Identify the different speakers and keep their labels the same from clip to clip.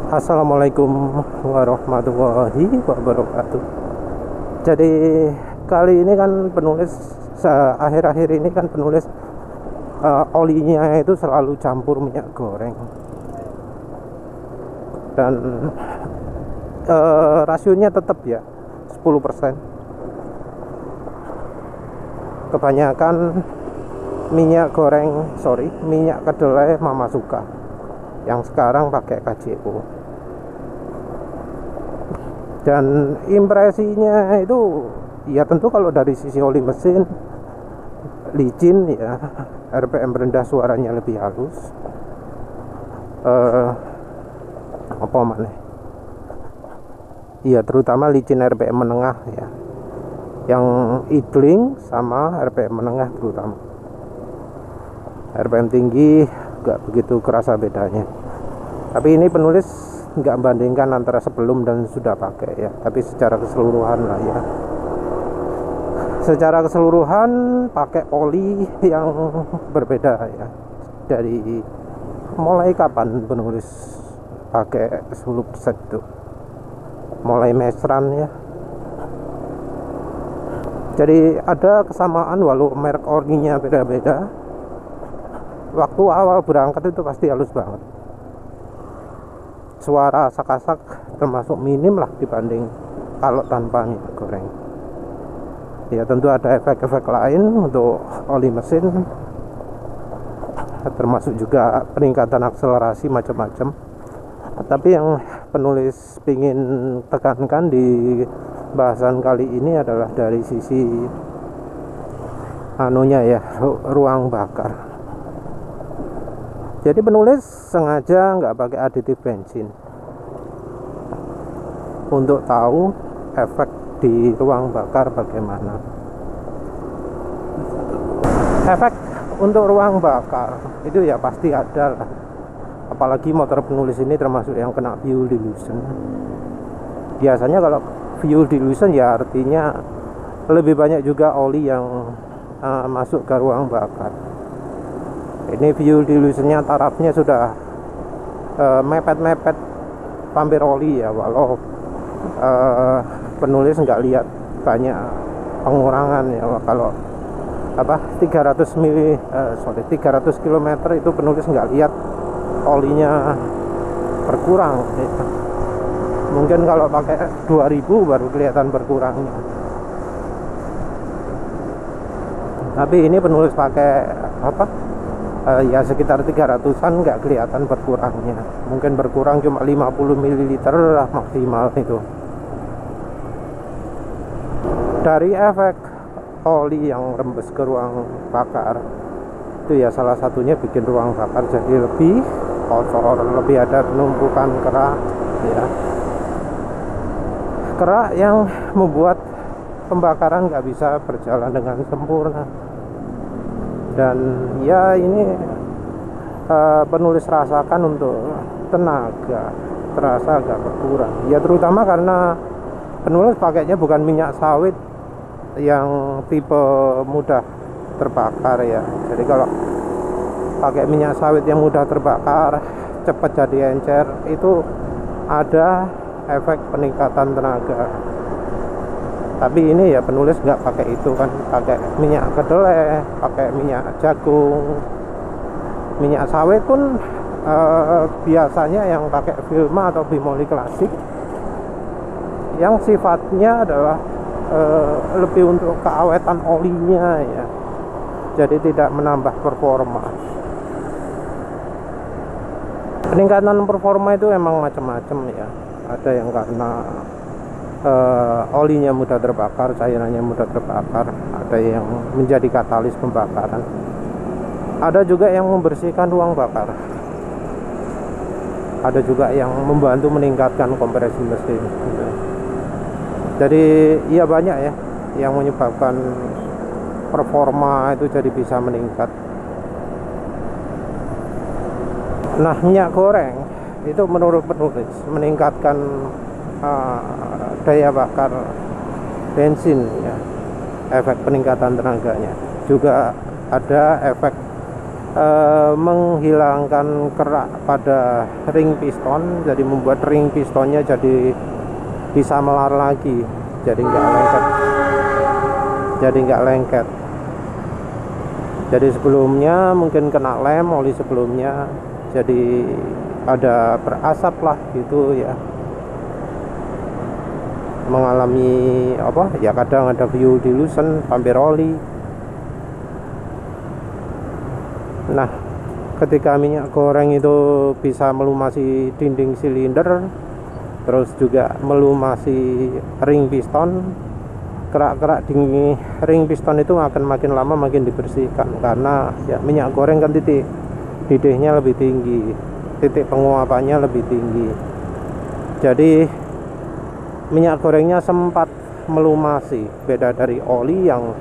Speaker 1: Assalamualaikum warahmatullahi wabarakatuh. Jadi kali ini kan penulis akhir-akhir ini kan penulis olinya itu selalu campur minyak goreng dan rasionya tetap ya 10%. Kebanyakan minyak kedelai Mama Suka yang sekarang pakai KJO. Dan impresinya itu ya tentu kalau dari sisi oli mesin licin ya, RPM rendah suaranya lebih halus. Apa mana? Iya, terutama licin RPM menengah ya. Yang idling sama RPM menengah terutama. RPM tinggi nggak begitu kerasa bedanya. Tapi ini penulis nggak membandingkan antara sebelum dan sudah pakai ya, tapi secara keseluruhan lah ya. Secara keseluruhan pakai oli yang berbeda ya. Dari mulai kapan penulis pakai 10% tuh? Mulai mesran ya. Jadi ada kesamaan walau merek olinya beda-beda. Waktu awal berangkat itu pasti halus banget. Suara asak-asak termasuk minim lah dibanding kalau tanpa minyak goreng. Ya tentu ada efek-efek lain untuk oli mesin, termasuk juga peningkatan akselerasi macam-macam. Tapi yang penulis ingin tekankan di bahasan kali ini adalah dari sisi ruang bakar. Jadi penulis sengaja nggak pakai aditif bensin untuk tahu efek di ruang bakar bagaimana. Efek untuk ruang bakar itu ya pasti ada lah. Apalagi motor penulis ini termasuk yang kena fuel dilution. Biasanya kalau fuel dilution ya artinya lebih banyak juga oli yang masuk ke ruang bakar. Ini fuel dilutionnya tarafnya sudah mepet-mepet hampir oli ya, walau penulis nggak lihat banyak pengurangan ya. Kalau 300 km itu penulis nggak lihat olinya berkurang ya. Mungkin kalau pakai 2000 baru kelihatan berkurangnya. Tapi ini penulis pakai ya sekitar 300-an nggak kelihatan berkurangnya. Mungkin berkurang cuma 50 ml lah maksimal itu. Dari efek oli yang rembes ke ruang bakar itu ya salah satunya bikin ruang bakar jadi lebih kotor, lebih ada penumpukan kerak ya. Kerak yang membuat pembakaran nggak bisa berjalan dengan sempurna. Dan ya ini penulis rasakan untuk tenaga terasa agak berkurang ya, terutama karena penulis pakainya bukan minyak sawit yang tipe mudah terbakar ya. Jadi kalau pakai minyak sawit yang mudah terbakar cepat jadi encer, itu ada efek peningkatan tenaga. Tapi ini ya penulis nggak pakai itu kan, pakai minyak kedelai, pakai minyak jagung. Minyak sawit pun biasanya yang pakai Vilma atau Bimoli klasik yang sifatnya adalah lebih untuk keawetan olinya ya, jadi tidak menambah performa. Peningkatan performa itu emang macam-macam ya. Ada yang karena olinya mudah terbakar, cairannya mudah terbakar, ada yang menjadi katalis pembakaran, ada juga yang membersihkan ruang bakar, ada juga yang membantu meningkatkan kompresi mesin. Jadi iya banyak ya yang menyebabkan performa itu jadi bisa meningkat. Nah, minyak goreng itu menurut penulis meningkatkan daya bakar bensin ya, efek peningkatan tenaganya. Juga ada efek menghilangkan kerak pada ring piston, jadi membuat ring pistonnya jadi bisa melar lagi, jadi nggak lengket. Jadi sebelumnya mungkin kena lem oli sebelumnya, jadi ada berasap lah gitu ya, mengalami apa ya, kadang ada fuel dilution, pampir oli. Nah, ketika minyak goreng itu bisa melumasi dinding silinder, terus juga melumasi ring piston, kerak-kerak di ring piston itu akan makin lama makin dibersihkan, karena ya minyak goreng kan titik didihnya lebih tinggi, titik penguapannya lebih tinggi. Jadi minyak gorengnya sempat melumasi, beda dari oli yang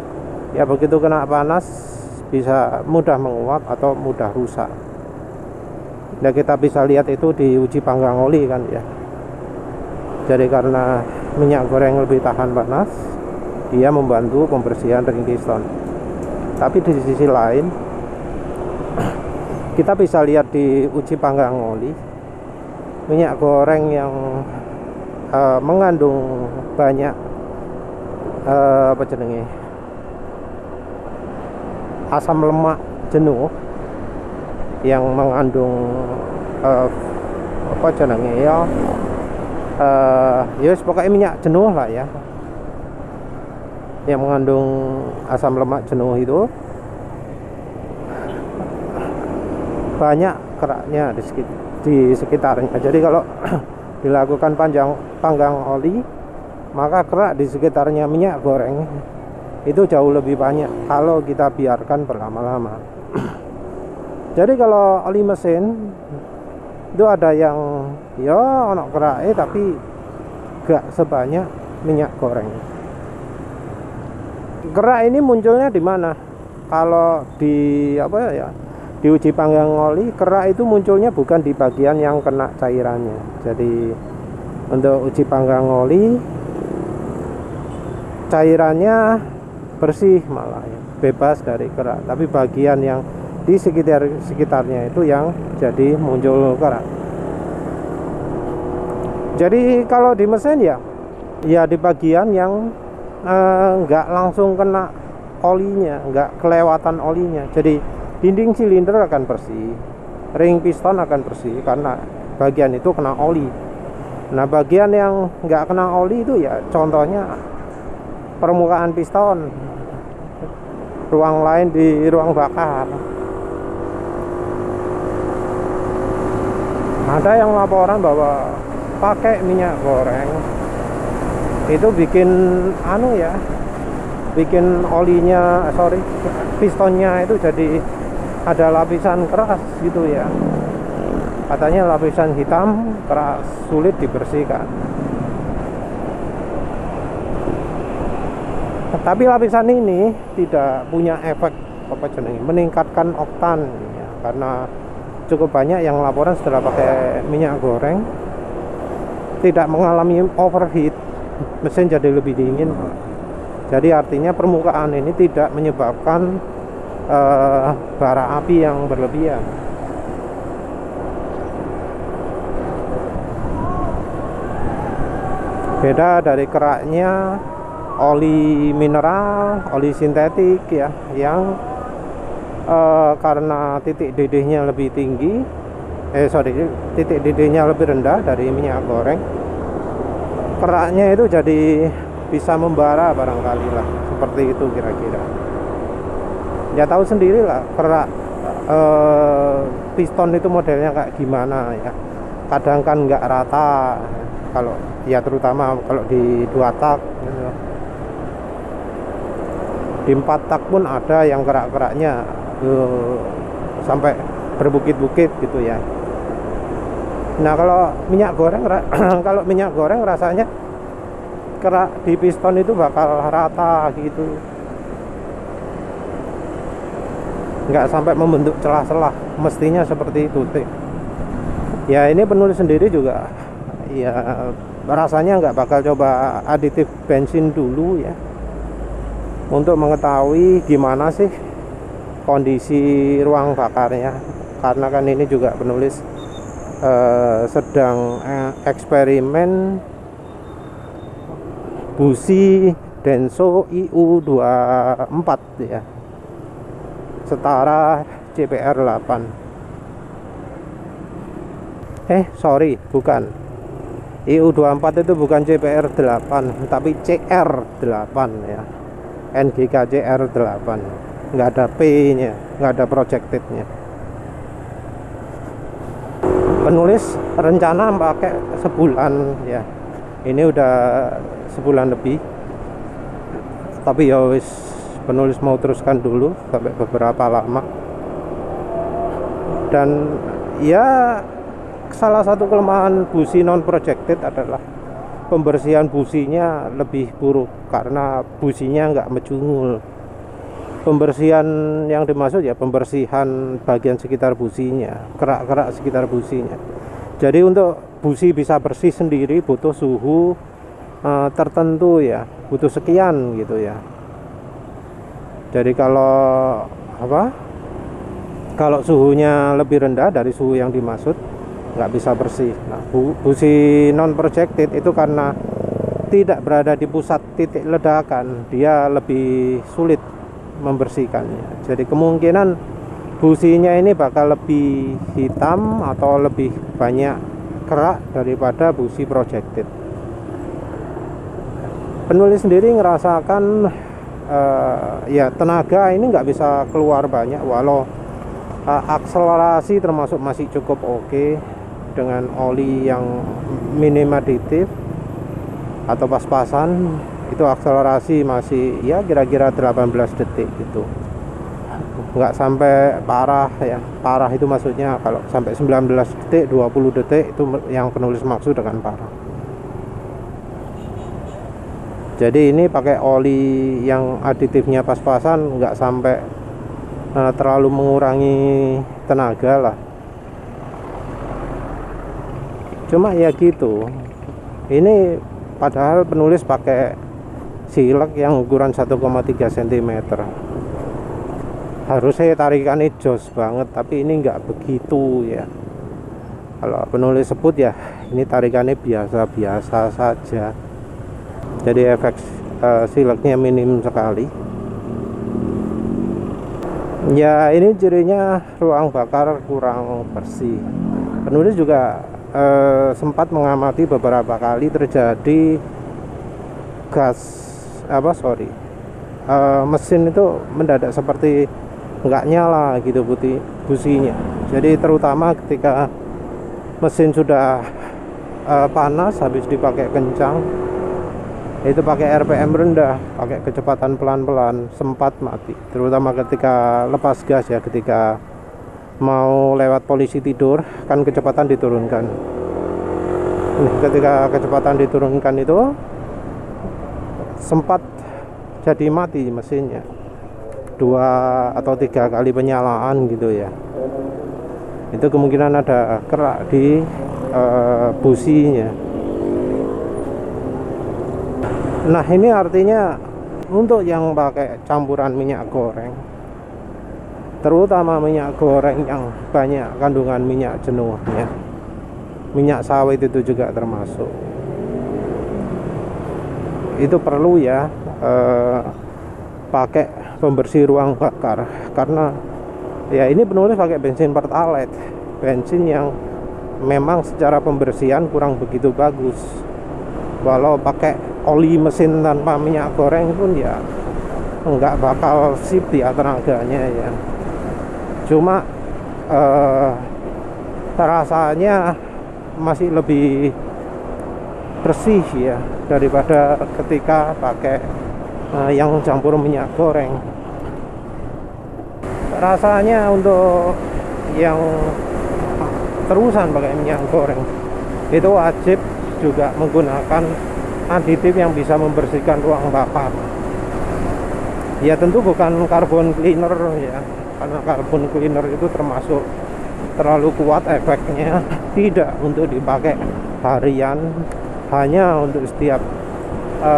Speaker 1: ya begitu kena panas bisa mudah menguap atau mudah rusak. Nah, kita bisa lihat itu di uji panggang oli kan ya. Jadi karena minyak goreng lebih tahan panas, dia membantu pembersihan ring piston. Tapi di sisi lain, kita bisa lihat di uji panggang oli, minyak goreng yang mengandung banyak asam lemak jenuh, yang mengandung pokoknya minyak jenuh lah ya, yang mengandung asam lemak jenuh itu banyak keraknya di sekitarnya. Jadi kalau dilakukan panggang oli, maka kerak di sekitarnya minyak goreng itu jauh lebih banyak kalau kita biarkan berlama-lama. Jadi kalau oli mesin itu ada yang ya ono kerak tapi gak sebanyak minyak goreng. Kerak ini munculnya di mana? Kalau di di uji panggang oli, kerak itu munculnya bukan di bagian yang kena cairannya. Jadi untuk uji panggang oli, cairannya bersih malah ya, bebas dari kerak, tapi bagian yang di sekitarnya itu yang jadi muncul kerak. Jadi kalau di mesin ya di bagian yang nggak langsung kena olinya, nggak kelewatan olinya. Jadi dinding silinder akan bersih, ring piston akan bersih karena bagian itu kena oli. Nah, bagian yang nggak kena oli itu ya contohnya permukaan piston, ruang lain di ruang bakar. Ada yang laporan bahwa pakai minyak goreng itu bikin bikin pistonnya itu jadi ada lapisan keras gitu ya. Katanya lapisan hitam keras, sulit dibersihkan. Tapi lapisan ini tidak punya efek meningkatkan oktan ya, karena cukup banyak yang laporan setelah pakai minyak goreng tidak mengalami overheat, mesin jadi lebih dingin. Jadi artinya permukaan ini tidak menyebabkan bara api yang berlebihan. Beda dari keraknya oli mineral, oli sintetik ya, yang karena titik didihnya lebih tinggi, titik didihnya lebih rendah dari minyak goreng, keraknya itu jadi bisa membara barangkali lah, seperti itu kira-kira. Ya tahu sendiri lah kerak piston itu modelnya kayak gimana ya. Kadang kan nggak rata, kalau ya terutama kalau di 2 tak gitu. Di 4 tak pun ada yang kerak-keraknya sampai berbukit-bukit gitu ya. Nah, kalau minyak goreng rasanya kerak di piston itu bakal rata gitu, nggak sampai membentuk celah-celah, mestinya seperti itu. Ya ini penulis sendiri juga ya rasanya nggak bakal coba aditif bensin dulu ya, untuk mengetahui gimana sih kondisi ruang bakarnya, karena kan ini juga penulis sedang eksperimen busi Denso IU24 ya, setara CPR 8. Sorry, bukan. IU24 itu bukan CPR 8, tapi CR8 ya. NGK CR8. Nggak ada P-nya, nggak ada projected-nya. Penulis rencana pakai sebulan ya. Ini udah sebulan lebih. Tapi ya wis, penulis mau teruskan dulu sampai beberapa lama. Dan ya salah satu kelemahan busi non projected adalah pembersihan businya lebih buruk karena businya nggak menjungul. Pembersihan yang dimaksud ya pembersihan bagian sekitar businya, kerak-kerak sekitar businya. Jadi untuk busi bisa bersih sendiri butuh suhu tertentu ya, butuh sekian gitu ya. Jadi kalau suhunya lebih rendah dari suhu yang dimaksud, nggak bisa bersih. Nah, busi non projected itu karena tidak berada di pusat titik ledakan, dia lebih sulit membersihkannya. Jadi kemungkinan businya ini bakal lebih hitam atau lebih banyak kerak daripada busi projected. Penulis sendiri ngerasakan ya tenaga ini nggak bisa keluar banyak, walau akselerasi termasuk masih cukup oke dengan oli yang minim aditif atau pas-pasan. Itu akselerasi masih ya kira-kira 18 detik gitu, nggak sampai parah ya. Parah itu maksudnya kalau sampai 19 detik 20 detik itu yang penulis maksud dengan parah. Jadi ini pakai oli yang aditifnya pas-pasan, nggak sampai terlalu mengurangi tenaga lah. Cuma ya gitu, ini padahal penulis pakai silek yang ukuran 1,3 cm. Harusnya tarikannya jos banget, tapi ini nggak begitu ya. Kalau penulis sebut ya ini tarikannya biasa-biasa saja. Jadi efek sileknya minim sekali. Ya ini cirinya ruang bakar kurang bersih. Penulis juga sempat mengamati beberapa kali terjadi mesin itu mendadak seperti nggak nyala gitu businya. Jadi terutama ketika mesin sudah panas habis dipakai kencang, itu pakai RPM rendah, pakai kecepatan pelan-pelan, sempat mati. Terutama ketika lepas gas ya, ketika mau lewat polisi tidur kan kecepatan diturunkan. Ketika kecepatan diturunkan itu sempat jadi mati mesinnya 2 atau 3 kali penyalaan gitu ya. Itu kemungkinan ada kerak di businya. Nah ini artinya untuk yang pakai campuran minyak goreng, terutama minyak goreng yang banyak kandungan minyak jenuhnya, minyak sawit itu juga termasuk, itu perlu ya pakai pembersih ruang bakar. Karena ya ini penulis pakai bensin pertalite, bensin yang memang secara pembersihan kurang begitu bagus. Walau pakai oli mesin tanpa minyak goreng pun ya nggak bakal sip ya tenaganya ya. Cuma rasanya masih lebih bersih ya daripada ketika pakai yang campur minyak goreng. Rasanya untuk yang terusan pakai minyak goreng itu wajib juga menggunakan aditif yang bisa membersihkan ruang bakar. Ya tentu bukan carbon cleaner ya, karena carbon cleaner itu termasuk terlalu kuat efeknya, tidak untuk dipakai harian, hanya untuk setiap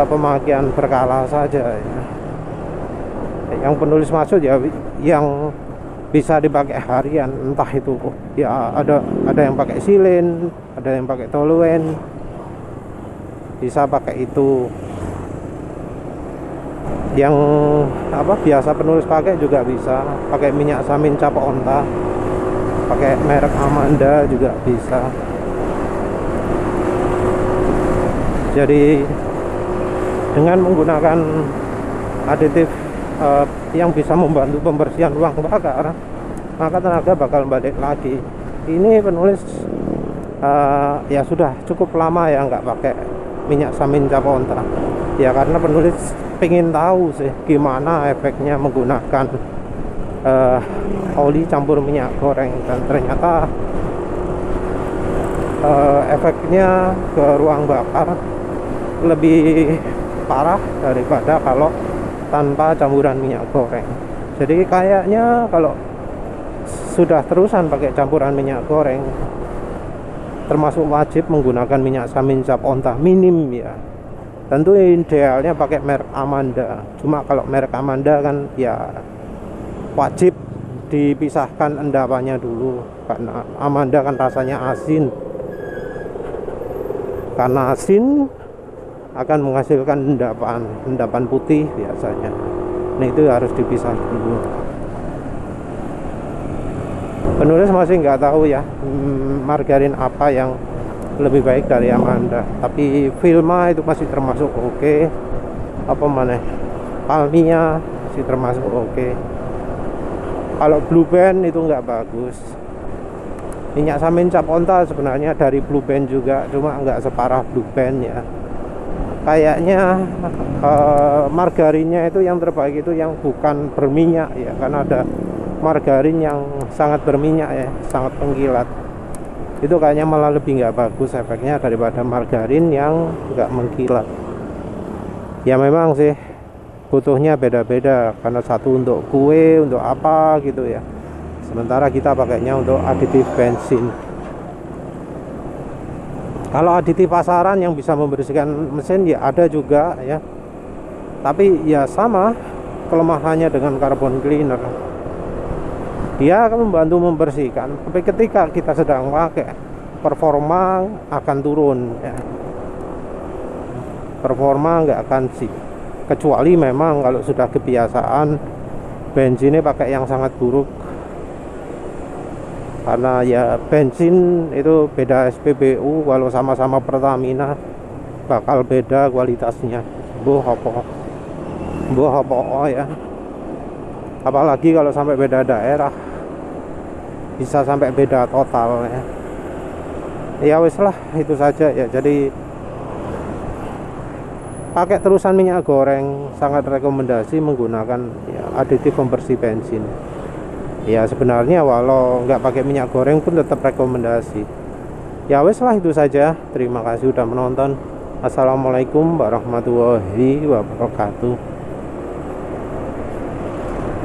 Speaker 1: pemakaian berkala saja ya. Yang penulis maksud ya yang bisa dipakai harian, entah itu ya ada yang pakai silin, ada yang pakai toluen, bisa pakai itu. Yang biasa penulis pakai juga bisa pakai minyak samin cap onta, pakai merek Amanda juga bisa. Jadi dengan menggunakan aditif yang bisa membantu pembersihan ruang bakar, maka tenaga bakal balik lagi. Ini penulis ya sudah cukup lama ya nggak pakai minyak samin cap onta, ya karena penulis pengen tahu sih gimana efeknya menggunakan oli campur minyak goreng, dan ternyata efeknya ke ruang bakar lebih parah daripada kalau tanpa campuran minyak goreng. Jadi kayaknya kalau sudah terusan pakai campuran minyak goreng, termasuk wajib menggunakan minyak samin cap onta minim ya. Tentu idealnya pakai merek Amanda. Cuma kalau merek Amanda kan ya wajib dipisahkan endapannya dulu, karena Amanda kan rasanya asin. Karena asin akan menghasilkan endapan putih biasanya. Nah itu harus dipisah dulu. Penulis masih nggak tahu ya margarin apa yang lebih baik dari Amanda, tapi Vilma itu masih termasuk oke. Palmia masih termasuk oke. Kalau Blue Band itu nggak bagus. Minyak samin cap onta sebenarnya dari Blue Band juga, cuma nggak separah Blue Band ya. Kayaknya margarinnya itu yang terbaik itu yang bukan berminyak ya, karena ada margarin yang sangat berminyak ya, sangat pengkilat. Itu kayaknya malah lebih nggak bagus efeknya daripada margarin yang nggak mengkilat. Ya memang sih butuhnya beda-beda, karena satu untuk kue, untuk apa gitu ya, sementara kita pakainya untuk aditif bensin. Kalau aditif pasaran yang bisa membersihkan mesin ya ada juga ya, tapi ya sama kelemahannya dengan carbon cleaner. Dia akan membantu membersihkan, tapi ketika kita sedang pakai, performa akan turun ya. Performa nggak akan sih, kecuali memang kalau sudah kebiasaan bensinnya pakai yang sangat buruk. Karena ya bensin itu beda SPBU, kalau sama-sama Pertamina bakal beda kualitasnya. Buh hopo ya. Apalagi kalau sampai beda daerah, bisa sampai beda total ya. Ya wis lah, itu saja ya. Jadi pakai terusan minyak goreng, sangat rekomendasi menggunakan ya, aditif pembersih bensin. Ya sebenarnya walau nggak pakai minyak goreng pun tetap rekomendasi. Ya wes lah, itu saja. Terima kasih sudah menonton. Assalamualaikum warahmatullahi wabarakatuh.